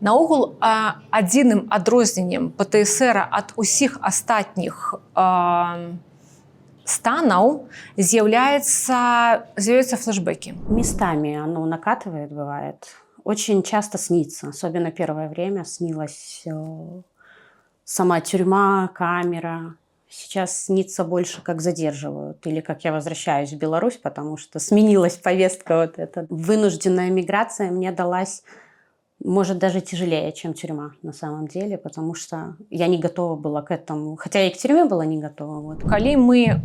Наогул, адзіным адрозненнем ПТСР ад усіх астатніх станаў з'яўляюцца флешбеки. Местами оно накатывает, бывает. Очень часто снится, особенно первое время снилась сама тюрьма, камера. Сейчас снится больше, как задерживают или как я возвращаюсь в Беларусь, потому что сменилась повестка вот эта. Вынужденная миграция мне далась, может, даже тяжелее, чем тюрьма на самом деле, потому что я не готова была к этому. Хотя я и к тюрьме была не готова. Вот. Калі мы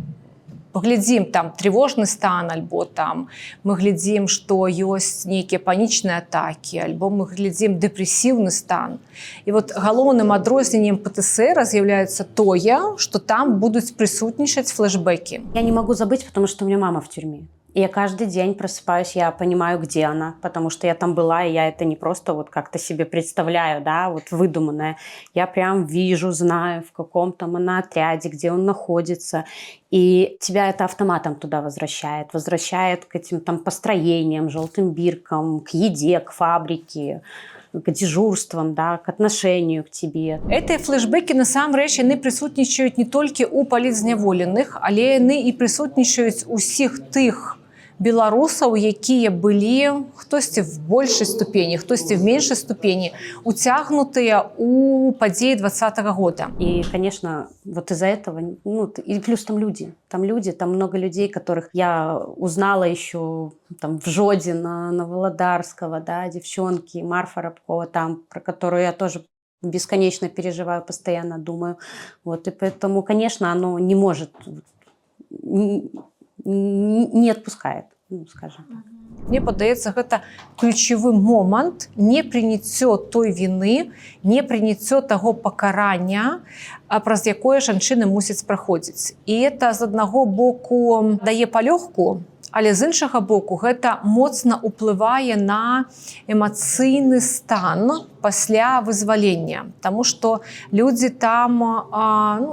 глядзім там тревожны стан, альбо там мы глядзім, што ёсць нейкія панічныя атакі, альбо мы глядзім дэпрэсіўны стан. І вот галоўным адрозненнем ПТСР з'яўляецца тое, што там будуць прысутнічаць флешбеки. Я не могу забыть, потому что у меня мама в тюрьме. И я каждый день просыпаюсь, я понимаю, где она, потому что я там была, и я это не просто вот как-то себе представляю, да, вот выдуманное. Я прям вижу, знаю, в каком там она отряде, где он находится. И тебя это автоматом туда возвращает к этим там построениям, желтым биркам, к еде, к фабрике, к дежурствам, да, к отношению к тебе. Гэтыя флешбеки насамрэч яны прысутнічаюць не толькі ў палітзняволеных, але яны і прысутнічаюць усіх тых беларусаў, якія былі хтосьці в большай ступені, хтосьці в меншай ступені уцягнутыя у падзеі 2020 года. И, конечно, вот из-за этого, ну, и плюс там люди, там много людей, которых я узнала еще там в Жодино, Володарского, да, девчонки, Марфа Рабкова, там, про которую я тоже бесконечно переживаю, постоянно думаю. Вот, и поэтому, конечно, оно не может, не отпускает, ну, скажем так. Мне падаецца, гэта ключавы момант не прыняццё той віны, не прыняццё таго пакарання, праз якое жанчыны мусяць праходзіць. І это з аднаго боку дае палёгку, але з іншага боку гэта моцна ўплывае на эмацыйны стан пасля вызвалення. Таму што людзі там,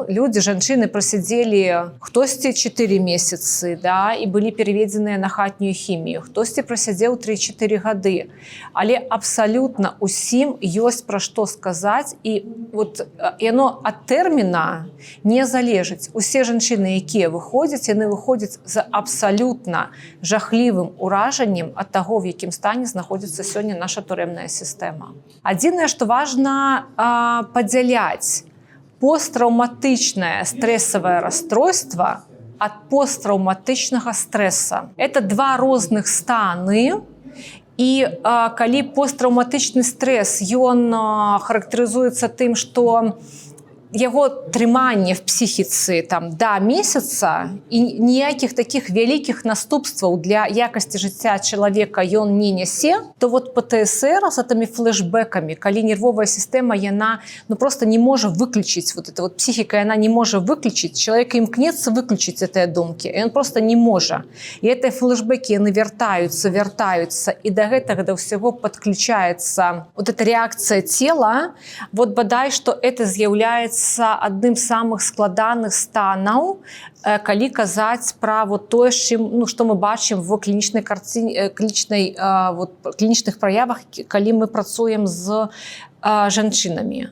людзі, жанчыны прасядзелі хтосьці 4 месяцы, да, і былі пераведзеныя на хатнюю хімію, хтосьці прасядзеў 3-4 гады. Але абсалютна усім ёсць пра што сказаць, і вот яно ад тэрміна не залежыць. Усе жанчыны, якія выходзяць, яны выходзяць з абсалютна жахлівым уражаннем ад таго, в якім стане знаходзіцца сёння наша турэмная сістэма. Адзінае, што важна падзяляць посттраўматычнае стрэсавае расстройства ад посттраўматычнага стрэса. Это два розных станы. І калі посттраўматычны стрэс, ён характарызуецца тым, што яго трыманне в псіхіцы там да месяца і ніякіх такіх вялікіх наступстваў для якасці жыцця чалавека ён не нясе, то вот ПТСР з гэтымі флешбекамі, калі нервовая сістэма, яна просто не можа выключыць, вот эта вот психика, яна не можа выключыць, человек імкнецца выключыць гэтыя думкі, і он просто не можа. І гэтыя флешбеки, яны вяртаюцца, і да гэтага да ўсяго падключаецца вот эта реакцыя цела, вот бадай, што это з'яўляецца адным з самых складаных станаў, калі казаць пра вот тое, што мы бачым в клінічных праявах, калі мы працуем з жанчынамі.